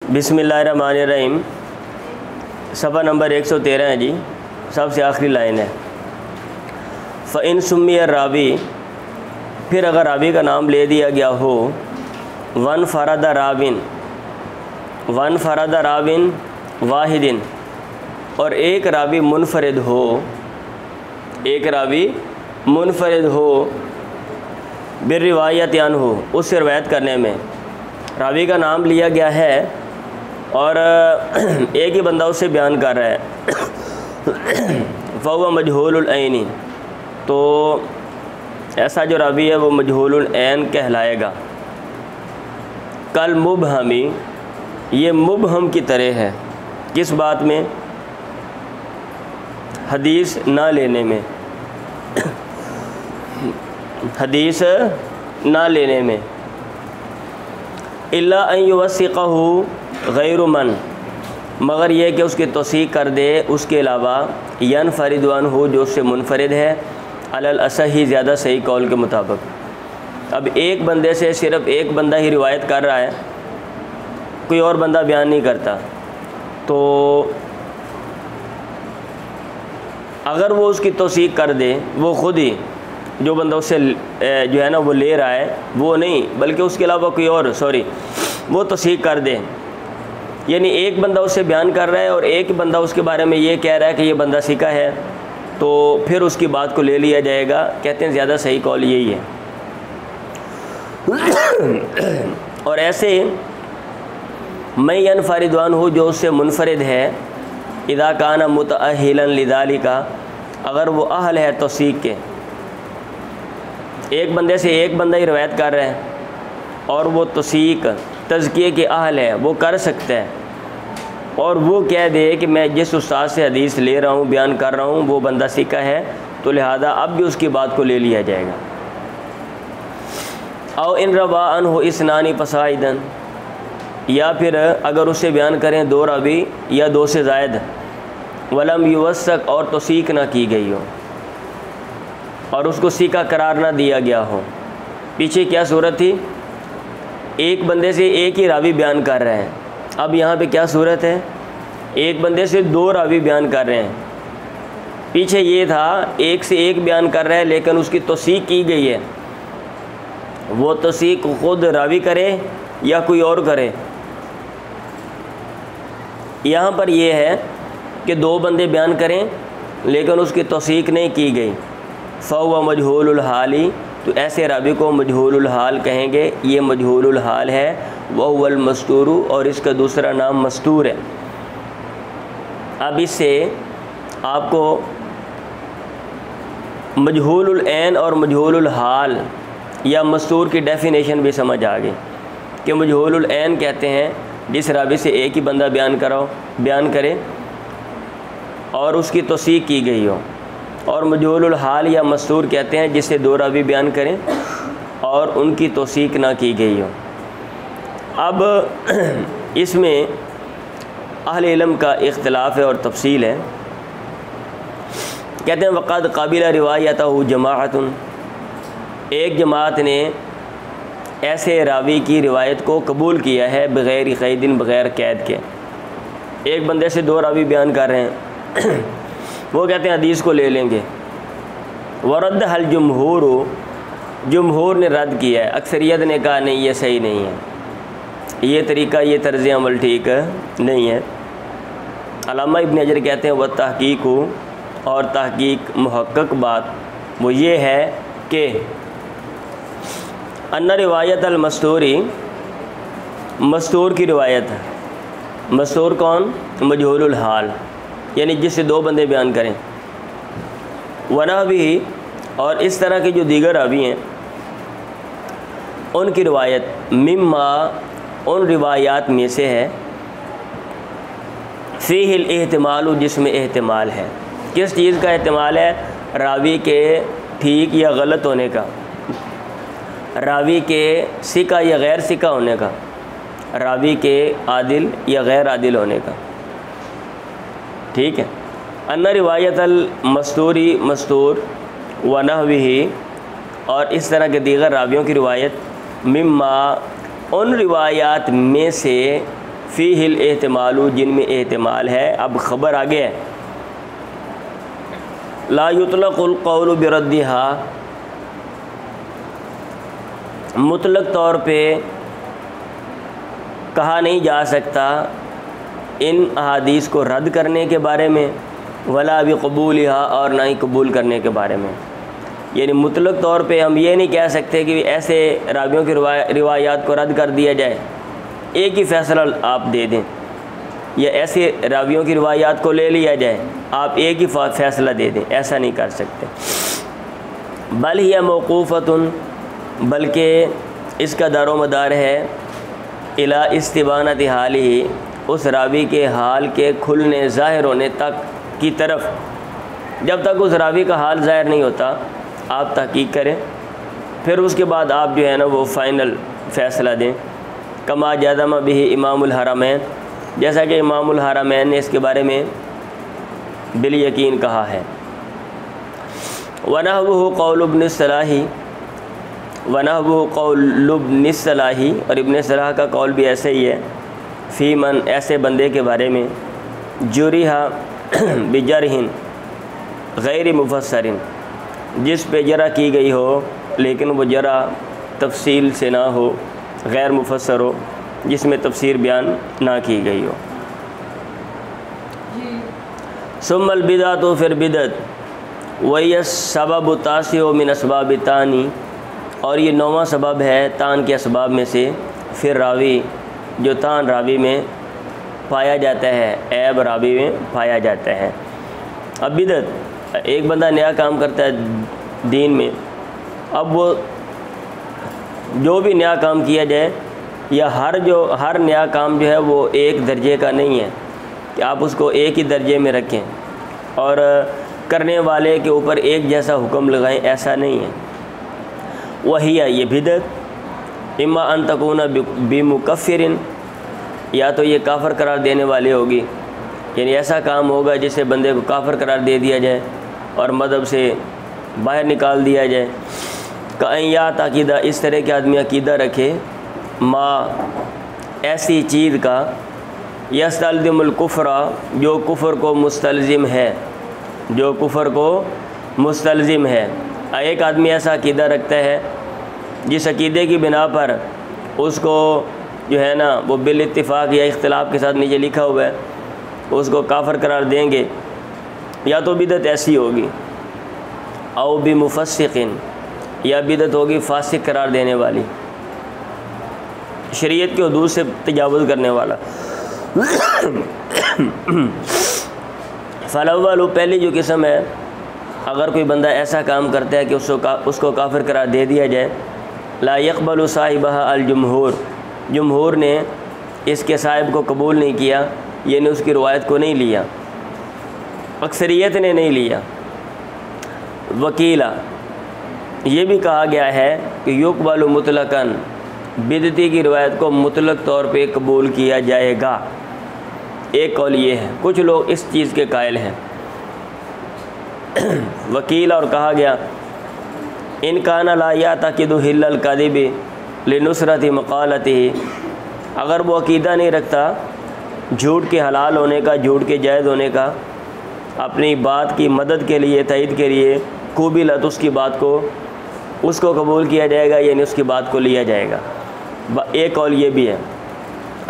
बिस्मिल्लाहिर्रहमानिर्रहीम। सफ़ा नंबर 113 है जी, सबसे आखिरी लाइन है। फ़इन सुम्मिय रावी, फिर अगर रावी का नाम ले दिया गया हो, वन फ़रदा राविन वाहिदिन, और एक रावी मुनफरिद हो, बिर्रिवायत हो, उससे रवायत करने में रावी का नाम लिया गया है और एक ही बंदा उससे बयान कर रहा है, फ़हुवा मजहूलुल ऐनी, तो ऐसा जो रावी है वो मजहूलुल ऐन कहलाएगा। कल मुबहमी, ये मुबहम की तरह है। किस बात में? हदीस ना लेने में, हदीस ना लेने में। इल्ला अन युवस्सिक़हु गैरु मन, मगर यह कि उसकी तौसीक़ कर दे उसके अलावा यनफरिदु अन्हु, जो उससे मुनफरिद है, अलल असही, ज़्यादा सही कौल के मुताबिक। अब एक बंदे से सिर्फ़ एक बंदा ही रिवायत कर रहा है, कोई और बंदा बयान नहीं करता, तो अगर वो उसकी तौसीक़ कर दे, वो ख़ुद ही जो बंदा उससे जो है ना वो ले रहा है, वो नहीं बल्कि उसके अलावा कोई और वो तौसीक़ कर दे, यानी एक बंदा उससे बयान कर रहा है और एक बंदा उसके बारे में ये कह रहा है कि ये बंदा सिका है, तो फिर उसकी बात को ले लिया जाएगा। कहते हैं ज़्यादा सही कौल यही है। और ऐसे मैं यनफरिदवान हूँ, जो उससे मुनफरिद है, इदा काना मुतअहिलन लिदालिका, अगर वो अहल है तौसीक़ के। एक बंदे से एक बंदा ही रवायत कर रहा है और वो तौसीक़ तज़किये के अहल है, वो कर सकता है, और वो कह दे कि मैं जिस उस्ताद से हदीस ले रहा हूँ, बयान कर रहा हूँ, वो बंदा सिका है, तो लिहाजा अब भी उसकी बात को ले लिया जाएगा। औ इन रवा अन्हु इसनानी फसाइदन, या फिर अगर उससे बयान करें दो रावी या दो से ज़ायद, वलम युवस्सक, और तौसीक़ ना की गई हो और उसको सिका करार ना दिया गया हो। पीछे क्या सूरत थी? एक बंदे से एक ही रावी बयान कर रहे हैं। अब यहाँ पे क्या सूरत है? एक बंदे से दो रावी बयान कर रहे हैं। पीछे ये था एक से एक बयान कर रहा है, लेकिन उसकी तौसीक़ की गई है। वो तौसीक़ ख़ुद रावी करे या कोई और करे। यहाँ पर यह है कि दो बंदे बयान करें लेकिन उसकी तौसीक़ नहीं की गई, फ़हुवा मजहूलुल हाली, तो ऐसे रावी को मजहूलुल हाल कहेंगे। ये मजहूलुल हाल है, वहुवल मस्तूरु, और इसका दूसरा नाम मस्तूर है। अब इससे आपको मजहूलुल ऐन और मजहूलुल हाल या मस्तूर की डेफिनेशन भी समझ आ गई कि मजहूलुल ऐन कहते हैं जिस रावी से एक ही बंदा बयान करे और उसकी तौसीक़ की गई हो, और मजहूलुल हाल या मस्तूर कहते हैं जिससे दो रावी बयान करें और उनकी तौसीक़ ना की गई हो। अब इसमें अहले इल्म का इख्तिलाफ है और तफसील है। कहते हैं वक़द क़ाबिला रिवायतहु जमाअतुन, एक जमात ने ऐसे रावी की रिवायत को कबूल किया है, बग़ैर क़ैदिन, बग़ैर कैद के। एक बंदे से दो रावी बयान कर रहे हैं, वो कहते हैं हदीस को ले लेंगे। वरद्द हल जुमहूर ने रद्द किया है, अक्सरियत ने कहा नहीं, ये सही नहीं है, ये तरीक़ा, ये तर्ज़ अमल ठीक नहीं है। अल्लामा इब्न हजर कहते हैं वह तहक़ीक़, और तहक़ीक़ मुहक़्क़क़ बात वो ये है कि अन्ना रिवायत अल मस्तूरी, मस्तूर की रिवायत, मस्तूर कौन? मजहूलुल हाल, यानी जिससे दो बंदे बयान करें। वना भी, और इस तरह के जो दीगर रावी हैं उनकी रिवायत, मिम्मा, उन रिवायात में से है, फ़ीहिल एहतिमाल, जिसमें एहतिमाल है। किस चीज़ का एहतिमाल है? रावी के ठीक या गलत होने का, रावी के सिका या गैर सिका होने का, रावी के आदिल या गैर आदिल होने का। ठीक है। अन्ना रिवायत अल मस्तूरी, मस्तूर व नहविही, और इस तरह के दीगर रावियों की रिवायत, मिम्मा, उन रिवायात में से फ़ीहिल एहतिमालु, जिनमें एहतिमाल है। अब ख़बर आगे है, ला युतलक़ुल क़ौलु बिरद्दिहा, मुतलक तौर पे कहा नहीं जा सकता इन अहादीस को रद्द करने के बारे में, वला भी कबूलिहा, और ना ही कबूल करने के बारे में। यानी मुतलक तौर पे हम ये नहीं कह सकते कि ऐसे रावियों की रिवायात को रद्द कर दिया जाए, एक ही फ़ैसला आप दे दें, या ऐसे रावियों की रिवायात को ले लिया जाए, आप एक ही फ़ैसला दे दें, ऐसा नहीं कर सकते। बल हिया मौक़ूफ़तुन, बल्कि इसका दारोमदार है इला इस्तिबानत हालिही, उस रावी के हाल के खुलने ज़ाहिर होने तक की तरफ। जब तक उस रावी का हाल ज़ाहिर नहीं होता आप तहक़ीक़ करें, फिर उसके बाद आप जो है ना वो फ़ाइनल फ़ैसला दें। कमा जज़म बिही इमामुल हरमैन, जैसा कि इमामुल हरमैन ने इसके बारे में बिल यकीन कहा है। वनहवुहु क़ौलु इब्न सलाही, वनहवुहु क़ौलु इब्न सलाही, और इब्न सलाह का कौल भी ऐसे ही है, फ़ी मन, ऐसे बंदे के बारे में, जुरिहा बिजरहिन गैर मुफस्सरिन, जिस पे जरा की गई हो लेकिन वो जरा तफसील से ना हो, गैर मुफस्सर हो, जिसमें तफसीर बयान ना की गई हो। सुम्मल बिदअतु, फिर बिदअत, वही सबब तासिउ मिन असबाब तानी, और ये 9वां सबब है तान के असबाब में से। फिर रावी, जो तान रावी में पाया जाता है, ऐब रावी में पाया जाता है। अब बिदअत, एक बंदा नया काम करता है दीन में, अब वो जो भी नया काम किया जाए, या हर नया काम जो है वो एक दर्जे का नहीं है कि आप उसको एक ही दर्जे में रखें और करने वाले के ऊपर एक जैसा हुक्म लगाएं, ऐसा नहीं है। वही है ये बिदअत, इम्मा अन तकूना बिमुकफ़िरिन, या तो ये काफ़र करार देने वाली होगी, यानी ऐसा काम होगा जिससे बंदे को काफ़र करार दे दिया जाए और मज़हब से बाहर निकाल दिया जाए। या ताक़ीदा, इस तरह के आदमी अक़ीदा रखे, माँ ऐसी चीज़ का, यस्तल्ज़िमुल कुफ़्रा, जो कुफ़र को मुस्तलज़िम है, जो कुफ़र को मुस्तलज़िम है। एक आदमी ऐसा अक़ीदा रखता है जिस अक़ीदे की बिना पर उसको जो है ना वो बिल इत्तिफ़ाक़ या इख्तिलाफ़ के साथ नीचे लिखा हुआ है, उसको काफ़र करार देंगे, या तो बिदअत ऐसी होगी, औ बिमुफ़स्सिक़िन, या बिदअत होगी फ़ासिक़ करार देने वाली, शरीयत के हदूद से तजावुज़ करने वाला। फ़लअव्वलु, पहली जो किस्म है, अगर कोई बंदा ऐसा काम करता है कि उसको काफ़िर करार दे दिया जाए, ला यक़बलु साहिबहा अल-जुमहूर, जुमहूर ने इसके साहिब को कबूल नहीं किया, यानी उसकी रवायत को नहीं लिया, अक्सरियत ने नहीं लिया। वकीला, ये भी कहा गया है कि युक़बलु मुतलकन, बिदती की रवायत को मुतलक तौर पे कबूल किया जाएगा। एक कौल ये है, कुछ लोग इस चीज़ के कायल हैं। वकील, और कहा गया, इन काना ला यातक़िदु हिल्लल कज़िबि लिनुसरति मक़ालतिही, अगर वो अक़ीदा नहीं रखता झूठ के हलाल होने का, झूठ के जायज़ होने का, अपनी बात की मदद के लिए, तईद के लिए, क़ुबिलत, उसकी बात को, उसको कबूल किया जाएगा, यानी उसकी बात को लिया जाएगा। एक कौल ये भी है,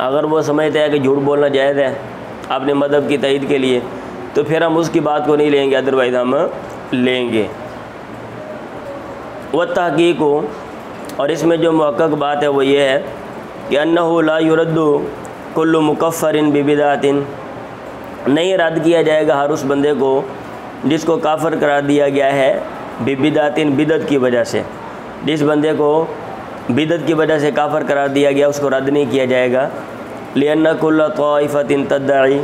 अगर वो समझता है कि झूठ बोलना जायज़ है अपने मदहब की तईद के लिए, तो फिर हम उसकी बात को नहीं लेंगे, अदरवाइज़ हम लेंगे। व तहक़ीक़, और इसमें जो मुहक़्क़क़ बात है वो ये है कि अन्नहु ला युरद्दु कुल्लु मुकफ़्फ़रिन बिबिदातिन, नहीं रद्द किया जाएगा हर उस बंदे को जिसको काफ़िर करार दिया गया है बिबिदातिन, बिदत की वजह से। जिस बंदे को बिदत की वजह से काफ़िर करार दिया गया उसको रद्द नहीं किया जाएगा। लिअन्ना कुल्ल ताइफ़तिन तद्दई,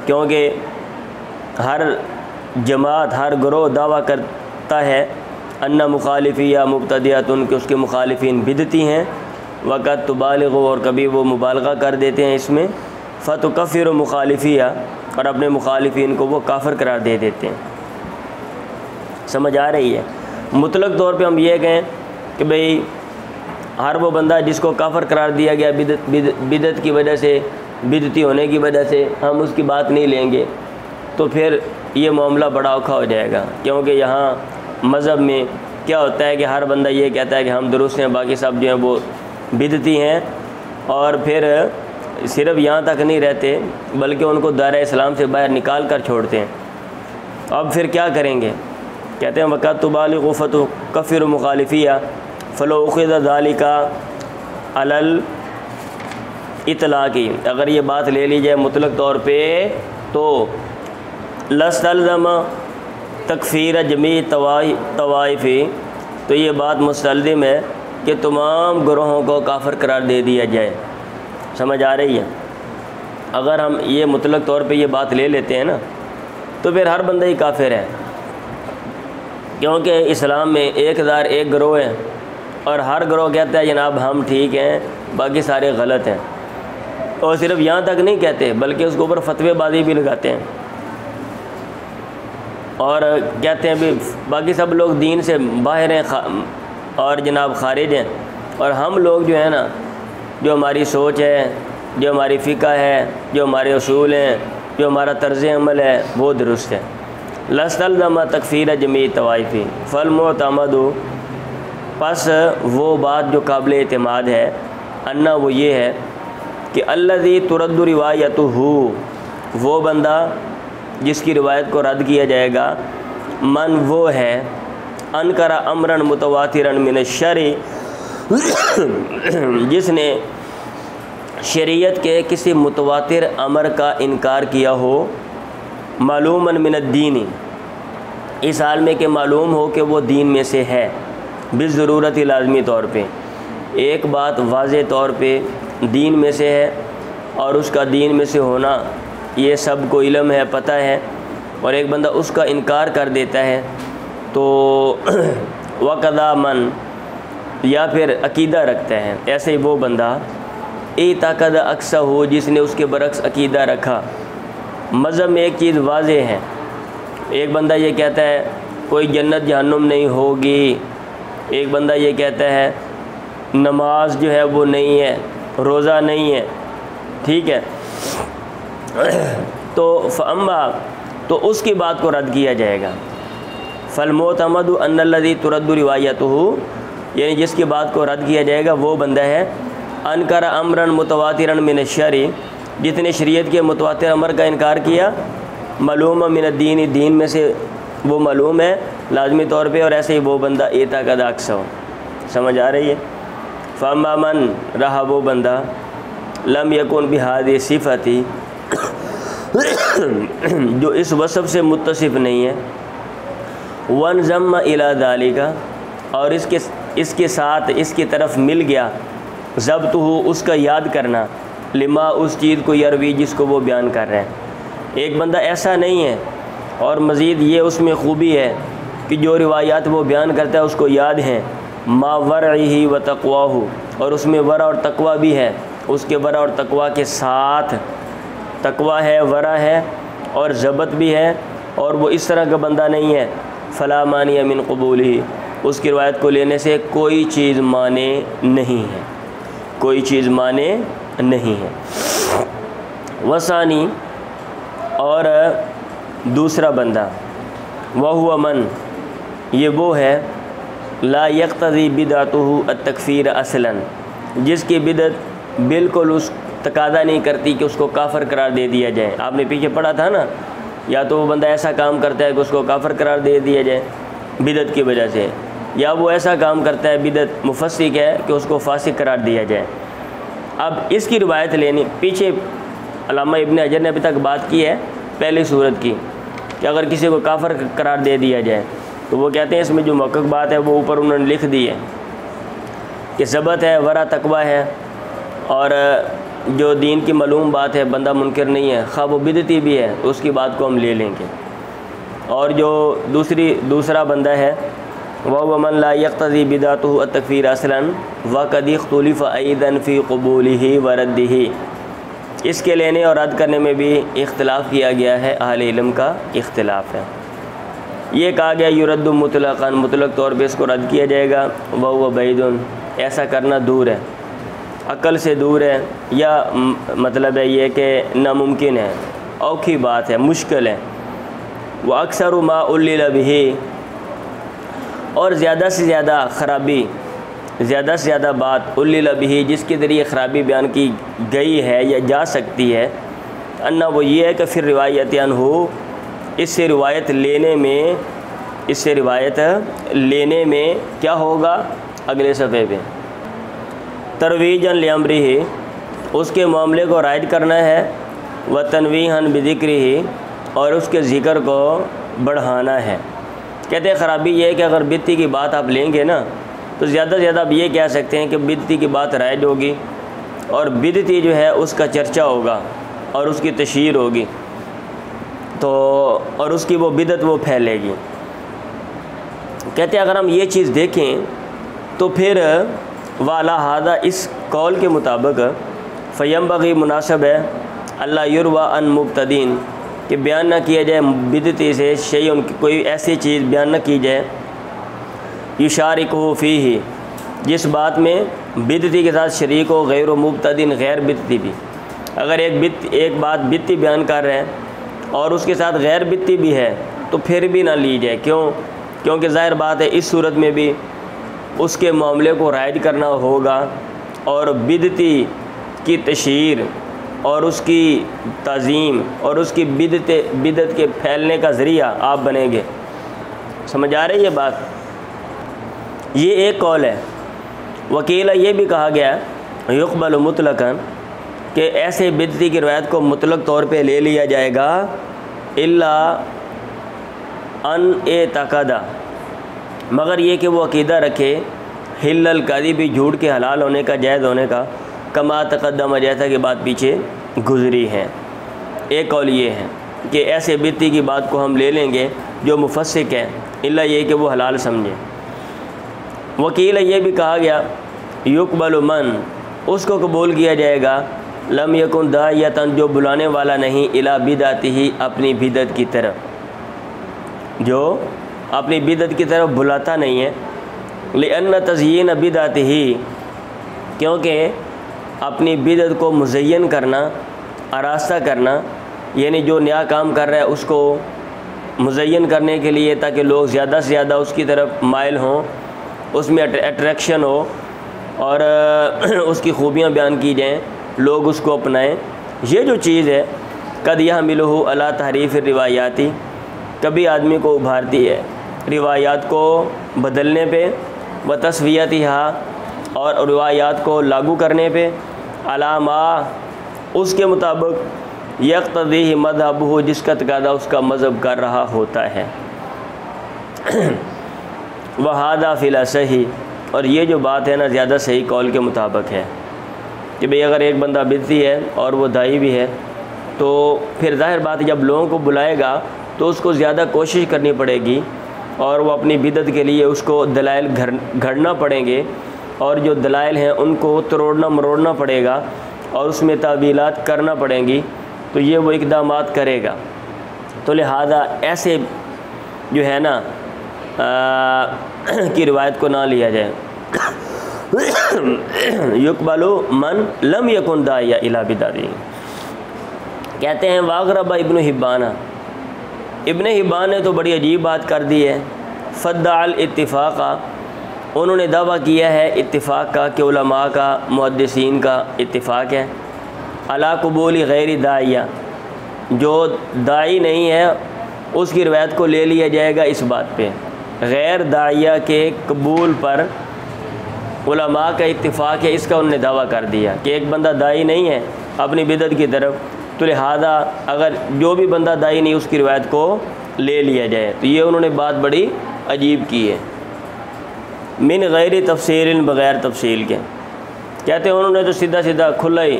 क्योंकि हर जमात, हर ग्रोह दावा करता है अन्ना मुखालिफ़ी या मुब्तदिअतुन, कि उसके मुखालिफिन बिदती हैं। वक़त तुबालिगु, और कभी वो मुबालगा कर देते हैं इसमें, फ़तुकफ़िरु मुखालिफिया, और अपने मुखालिफिन को वो काफ़िर करार दे देते हैं। समझ आ रही है? मुतलक तौर पे हम ये कहें कि भाई हर वो बंदा जिसको काफर करार दिया गया बिदत की वजह से, बिदती होने की वजह से, हम उसकी बात नहीं लेंगे, तो फिर ये मामला बड़ा औखा हो जाएगा। क्योंकि यहाँ मज़हब में क्या होता है कि हर बंदा ये कहता है कि हम दुरुस्त हैं, बाकी सब जो हैं वो बिदती हैं, और फिर सिर्फ यहाँ तक नहीं रहते बल्कि उनको दायरा इस्लाम से बाहर निकाल कर छोड़ते हैं। अब फिर क्या करेंगे? कहते हैं वक़्त तुबालिग़ु फ़तुकफ़िर मुखालिफ़िया फ़लो उख़िज़ ज़ालिका अलल इतलाक़ी। अगर ये बात ले ली जाए मुतलक तौर पे तो लस्तलज़म तकफ़ीर जमी तवाइफ़ी, तो ये बात मुस्तलज़िम है कि तमाम ग्रोहों को काफिर करार दे दिया जाए। समझ आ रही है? अगर हम ये मुतलक तौर पे ये बात ले लेते हैं ना, तो फिर हर बंदा ही काफिर है, क्योंकि इस्लाम में 1001 ग्रोह है और हर ग्रोह कहता है जनाब हम ठीक हैं, बाकी सारे गलत हैं। और सिर्फ यहाँ तक नहीं कहते बल्कि उसके ऊपर फतवेबाजी भी लगाते हैं और कहते हैं भी बाकी सब लोग दीन से बाहर हैं और जनाब खारिज हैं, और हम लोग जो है ना, जो हमारी सोच है, जो हमारी फ़िक़्ह है, जो हमारे उसूल हैं, जो हमारा तर्ज़ अमल है, वो दुरुस्त है। लस्तलज़म तकफ़ीर जमी तवाइफ़ी फ़लमुअतमदु, पस वो बात जो काबिल एतमाद है, अन्ना वो ये है कि अल्लज़ी तुरद्दु रिवायतुहु, वो बंदा जिसकी रिवायत को रद्द किया जाएगा, मन वो है अनकरा अमरन मुतवातिरन मिन शरी, जिसने शरीयत के किसी मुतवातिर अमर का इनकार किया हो, मालूमन मिन दीनी, इस हाल में कि मालूम हो कि वो दीन में से है, बिज़रूरत लाज़मी तौर पे, एक बात वाज़े तौर पे दीन में से है और उसका दीन में से होना ये सब को इल्म है, पता है, और एक बंदा उसका इनकार कर देता है, तो वक़दा मन, या फिर अकीदा रखता है, ऐसे ही वो बंदा इताकद अक्सा हो, जिसने उसके बरक्स अकीदा रखा। मज़हब में एक चीज़ वाज़े है, एक बंदा ये कहता है कोई जन्नत जहन्नुम नहीं होगी, एक बंदा ये कहता है नमाज जो है वो नहीं है, रोज़ा नहीं है, ठीक है, तो फ़अम्मा, तो उसकी बात को रद्द किया जाएगा। फ़लमुअतमदु अन्नल्लज़ी तुरद्दु रिवायतुहु, यानी जिसकी बात को रद्द किया जाएगा वो बंदा है अनकरा अमरन मुतवातिरन मिन शरी, जितने शरीयत के मुतवातिर अमर का इनकार किया, मालूम मिन दीन, दीन में से वो मालूम है लाजमी तौर पे, और ऐसे ही वो बंदा इताकद अक्सा हो। समझ आ रही है? फ़अम्मा मन, रहा वो बंदा, लम यकुन बिहादी सिफ़ती, जो इस वसफ़ से मुत्तसिफ़ नहीं है, वन ज़म्म इला ज़ालिका, और इसके साथ इसकी तरफ मिल गया, ज़ब्तुहु, उसका याद करना, लिमा, उस चीज़ को, यरवी, जिसको वो बयान कर रहे हैं। एक बंदा ऐसा नहीं है, और मज़ीद ये उसमें ख़ूबी है कि जो रिवायात वो बयान करता है उसको याद हैं, मा वरही व तक़वाहु, और उसमें वरा और तक़वा भी है, उसके वरा और तक़वा के साथ तक़वा है, वरा है और ज़बत भी है, और वो इस तरह का बंदा नहीं है, फ़ला मानिया मिन क़बूलिही, उसकी रिवायत को लेने से कोई चीज़ माने नहीं है, कोई चीज़ माने नहीं है। वसानी, और दूसरा बंदा, वह हुआ मन, ये वो है, ला यक़्तज़ी बिदअतुहु अत-तकफ़ीर असलन, जिसकी बिदत बिल्कुल उस तकादा नहीं करती कि उसको काफिर करार दे दिया जाए। आपने पीछे पढ़ा था ना, या तो वो बंदा ऐसा काम करता है कि उसको काफिर करार दे दिया जाए बिदत की वजह से, या वो ऐसा काम करता है बिदत मुफस्सिक है कि उसको फासिक करार दिया जाए। अब इसकी रिवायत लेनी, पीछे अल्लामा इब्न हजर ने अभी तक बात की है पहली सूरत की, कि अगर किसी को काफिर करार दे दिया जाए, तो वो कहते हैं इसमें जो मौक़िफ़ बात है वो ऊपर उन्होंने लिख दी है कि ज़बत है, वरा तक़वा है, और जो दीन की मालूम बात है, बंदा मुनकर नहीं है, ख़ा वो बिदती भी है, तो उसकी बात को हम ले लेंगे। और जो दूसरा बंदा है, वह मन ला यक़्तज़ी बिदअतुहु अत-तकफ़ीर असलन व क़द इख़्तुलिफ़ अयदन फ़ी क़बूलिही व रद्दिही, इसके लेने और रद्द करने में भी इख्तिलाफ़ किया गया है, अहले इल्म का इख्तिलाफ़ है। ये कहा गया युरद्दु मुतलक़न, मुतलक़ तौर पर इसको रद्द किया जाएगा, वह बैदुन, ऐसा करना दूर है, अक्ल से दूर है, या मतलब है ये कि नामुमकिन है, औखी बात है, मुश्किल है। व अक्सर मा उल्लिल बिही, और ज़्यादा से ज़्यादा ख़राबी, ज़्यादा से ज़्यादा बात उल्लिल बिही जिसके ज़रिए ख़राबी बयान की गई है या जा सकती है, अन्ना वो ये है कि फिर रिवायत अनहु, इससे रिवायत लेने में, इससे रिवायत लेने में क्या होगा, अगले सफ़े पे तरवीजन लिअम्रिही, उसके मामले को राइज करना है, व तनवीहन बिज़िक्रिही, और उसके ज़िक्र को बढ़ाना है। कहते हैं ख़राबी ये है कि अगर बिदती की बात आप लेंगे ना तो ज़्यादा से ज़्यादा आप ये कह सकते हैं कि बिदती की बात राइज होगी और बिदती जो है उसका चर्चा होगा और उसकी तशहीर होगी, तो और उसकी वो बिदत वो फैलेगी। कहते हैं अगर हम ये चीज़ देखें तो फिर वाला हादा, इस कौल के मुताबिक फ़यंबग़ी मुनासिब है अल्लाह युरवा अन मुब्तदीन, कि बयान ना किया जाए बिदती से शै, उनकी कोई ऐसी चीज़ बयान न की जाए युशारिकुहु फ़ीही, जिस बात में बिदती के साथ शरीक हो, गैर मुब्तदीन, गैर बिदती भी। अगर एक बात बिदती बयान कर रहे हैं और उसके साथ गैर बिदती भी है तो फिर भी ना ली जाए। क्यों? क्योंकि ज़ाहिर बात है इस सूरत में भी उसके मामले को राइज करना होगा और बिदती की तशहीर और उसकी ताज़ीम और उसकी बिदत के फैलने का ज़रिया आप बनेंगे। समझ आ रही है बात? ये एक कौल है। वकीला ये भी कहा गया युक़बल मुतलक़न, कि ऐसे बिदती की रवायत को मुतलक तौर पे ले लिया जाएगा, इल्ला अन ए तक़दा, मगर ये कि वो अक़ीदा रखे हिल्लल काज़िबी, झूठ के हलाल होने का, जायज़ होने का, कमा तक़द्दम, जैसा कि बात पीछे गुज़री है। एक कौल ये है कि ऐसे बिदती की बात को हम ले लेंगे जो मुफस्सिक है, इल्ला ये कि वो हलाल समझे। वकील ये भी कहा गया युक़बल मन, उसको कबूल किया जाएगा, लम यकुन दायतन, जो बुलाने वाला नहीं, इला बिदातिही, अपनी बिदत की तरफ, जो अपनी बिदत की तरफ बुलाता नहीं है। लिअन्न तज़यीन बिदातिही, क्योंकि अपनी बिदत को मुज़य्यन करना, आरास्ता करना, यानी जो नया काम कर रहा है उसको मुज़य्यन करने के लिए, ताकि लोग ज़्यादा से ज़्यादा उसकी तरफ माइल हों, उसमें अट्रैक्शन हो और उसकी खूबियाँ बयान की जाएँ, लोग उसको अपनाएं। ये जो चीज़ है कद यह मिलहु अला तहरीफ रिवायाती, कभी आदमी को उभारती है रिवायात को बदलने पे, व तस्वियतिहा, और रिवायात को लागू करने पे, अलामा, उसके मुताबिक यक़्तदी मज़हबहु, जिसका तकादा उसका मज़हब कर रहा होता है। वहादा फ़िल सही, और ये जो बात है ना ज़्यादा सही कौल के मुताबिक है कि भाई अगर एक बंदा बिदती है और वो दाई भी है तो फिर ज़ाहिर बात है जब लोगों को बुलाएगा तो उसको ज़्यादा कोशिश करनी पड़ेगी और वो अपनी बिदत के लिए उसको दलाइल घड़ना पड़ेंगे, और जो दलाइल हैं उनको तोड़ना मरोड़ना पड़ेगा और उसमें तावीलात करना पड़ेंगी, तो ये वो इक़दामात करेगा। तो लिहाजा ऐसे जो है ना की रिवायत को ना लिया जाए। युक़बलु मन लम यकुन दाइया इला बिदाती, कहते हैं वाग़रबा इब्न हिब्बाना, इब्न हिब्बान ने तो बड़ी अजीब बात कर दी है। फ़द्दाअल इत्तिफ़ाक़ा, उन्होंने दावा किया है इत्तिफ़ाक़ का, कि उलमा का, मुहद्दिसीन का इत्तिफ़ाक़ है, अला क़बूल गैरि दाइया, जो दाई नहीं है उसकी रिवायत को ले लिया जाएगा इस बात पे, गैर दाइया के कबूल पर उलमा का इत्तिफ़ाक़ है, इसका उन्होंने दावा कर दिया कि एक बंदा दाई नहीं है अपनी बिदत की तरफ, तो लिहाजा अगर जो भी बंदा दाई नहीं उसकी रिवायत को ले लिया जाए। तो ये उन्होंने बात बड़ी अजीब की है। मिन गैर तफसील, बग़ैर तफसील के, कहते हैं उन्होंने तो सीधा सीधा खुला ही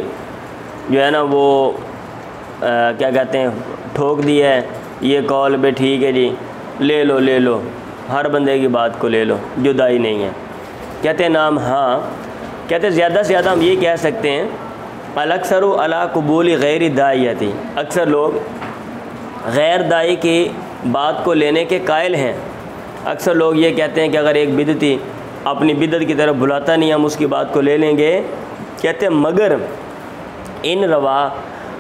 जो है ना वो क्या कहते हैं ठोक दिया है, ये कॉल पे ठीक है जी ले लो, हर बंदे की बात को ले लो जो दाई नहीं है। कहते हैं नाम हाँ, कहते ज़्यादा से ज़्यादा हम ये कह सकते हैं अलअक्सरु अला कबूल गैर दाइयती, अक्सर लोग गैर दाई की बात को लेने के कायल हैं। अक्सर लोग ये कहते हैं कि अगर एक बिदती अपनी बिदत की तरफ बुलाता नहीं, हम उसकी बात को ले लेंगे। कहते हैं मगर इन रवा,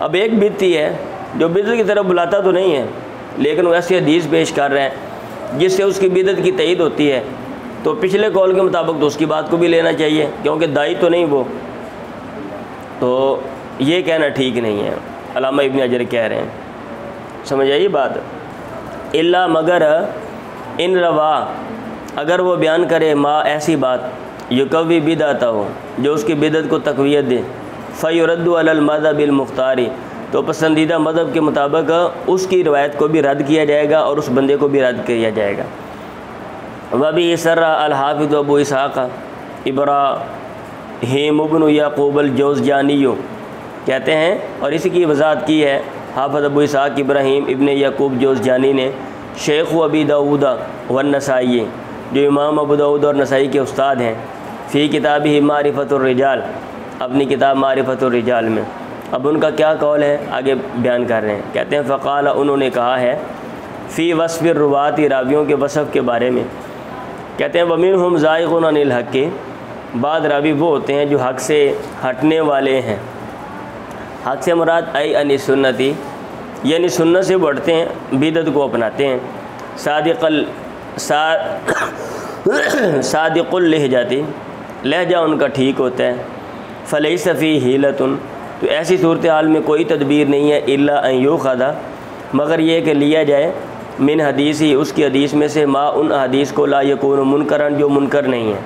अब एक बिदती है जो बिदत की तरफ बुलाता तो नहीं है लेकिन वैसे हदीस पेश कर रहा है जिससे उसकी बिदत की तईद होती है, तो पिछले कौल के मुताबिक तो उसकी बात को भी लेना चाहिए क्योंकि दाई तो नहीं वो। तो ये कहना ठीक नहीं है, अल्लामा इब्न हजर कह रहे हैं, समझ आई बात। इल्ला मगर इन रवा, अगर वो बयान करे माँ ऐसी बात युकवी बिदअत हो जो उसकी बिदत को तक़वियत दे, फ़युरद्दु अलल मज़हबिल मुख्तारी, तो पसंदीदा मज़हब के मुताबिक उसकी रवायत को भी रद्द किया जाएगा और उस बंदे को भी रद्द किया जाएगा। वबी सर्रा अल हाफ़िज़ अबू इसहाक़ इब्राहीम इब्न याक़ूब अल जौज़जानी कहते हैं, और इसी की वज़ाहत की है हाफ़िज़ अबू इसहाक़ इब्राहीम इब्न याक़ूब जौज़जानी ने, शेख अबी दाऊद व नसाई, जो इमाम अबू दाऊद और नसाई के उस्ताद हैं, फ़ी किताबिही मारिफ़तुर रिजाल, अपनी किताब मारिफ़तुर रिजाल में। अब उनका क्या कौल है आगे बयान कर रहे हैं। कहते हैं फ़क़ाल, उन्होंने कहा है, फ़ी वस्फ़िर रुवाती, रावियों के वसफ़ के बारे में। कहते हैं वमिनहुम ज़ाइग़ुन अनिल हक़, बाद रावी वो होते हैं जो हक़ से हटने वाले हैं। हक़ से मुराद आई अनी सुन्नती, यानी सुन्नत से बढ़ते हैं, बिदत को अपनाते हैं। सादिक़ुल लहजाती, लहजा उनका ठीक होता है। फ़लैसा फ़ी हीलतुन, तो ऐसी सूरत हाल में कोई तदबीर नहीं है, इल्ला अन युख़ज़ा, मगर ये कि लिया जाए, मिन हदीस ही, उसकी हदीस में से, मा उन हदीस को ला यकून मुनकरन, जो मुनकर नहीं है।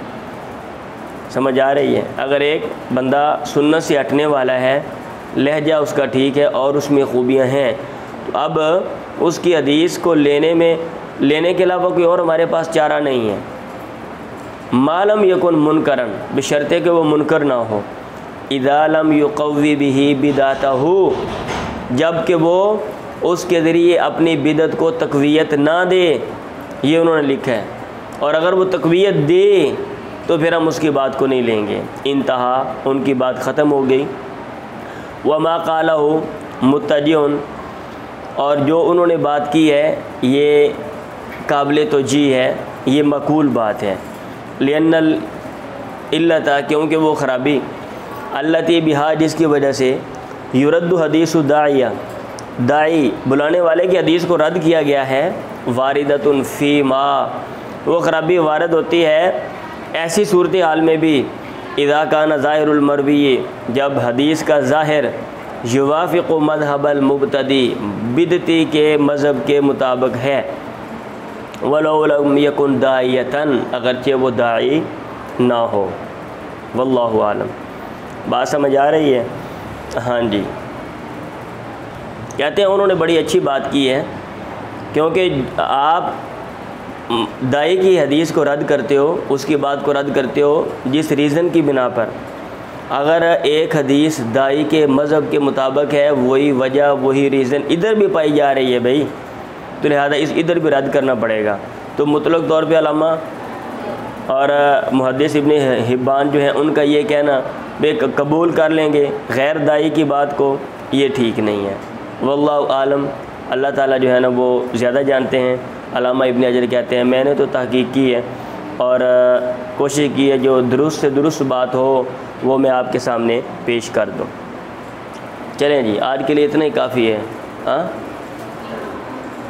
समझ आ रही है। अगर एक बंदा सुन्नत से हटने वाला है, लहजा उसका ठीक है और उसमें खूबियाँ हैं, तो अब उसकी हदीस को लेने के अलावा कोई और हमारे पास चारा नहीं है। मालम यकुन मुनकरन, बशर्ते कि वो मुनकर ना हो। इज़ा लम युक़व्वि बिही बिदअतहु, जब कि वो उसके ज़रिए अपनी बिदत को तक़वियत ना दे, ये उन्होंने लिखा है। और अगर वो तक़वियत दे तो फिर हम उसकी बात को नहीं लेंगे। इंतहा, उनकी बात ख़त्म हो गई। वमा क़ालहु मुत्तजिउन, और जो उन्होंने बात की है ये काबिल तोजी है, ये मकूल बात है। लिअन्नल इल्लता, क्योंकि वो ख़राबी, अल्लती बिहा, जिसकी वजह से युरद्दु हदीसु दाइया, दाई बुलाने वाले की हदीस को रद्द किया गया है। वारिदतुन फ़ी मा, वो ख़राबी वारद होती है ऐसी सूरत हाल में भी, इज़ा कान ज़ाहिरुल मरवी, जब हदीस का ज़ाहिर युवाफ़िक़ु मज़हबल मुब्तदी, बिदती के मज़हब के मुताबिक है। वलौ लम यकुन दाइयतन, अगरचे वो दाई ना हो। वल्लाहु आलम। बात समझ आ रही है? हाँ जी। कहते हैं उन्होंने बड़ी अच्छी बात की है, क्योंकि आप दाई की हदीस को रद्द करते हो, उसकी बात को रद्द करते हो जिस रीज़न की बिना पर। अगर एक हदीस दाई के मज़हब के मुताबिक है, वही वजह वही रीज़न इधर भी पाई जा रही है भाई, तो लिहाजा इधर भी रद्द करना पड़ेगा। तो मुतलक तौर पे अल्लामा और मुहद्दिस इब्न हिब्बान जो है उनका ये कहना वे कबूल कर लेंगे गैर दाई की बात को, ये ठीक नहीं है। वल्लाहु आलम, अल्लाह ताला जो है ना वो ज़्यादा जानते हैं। अल्लामा इब्न हजर कहते हैं मैंने तो तहकीक की है और कोशिश की है जो दुरुस्त से दुरुस्त बात हो वो मैं आपके सामने पेश कर दूँ। चलें जी, आज के लिए इतना ही काफ़ी है। हाँ।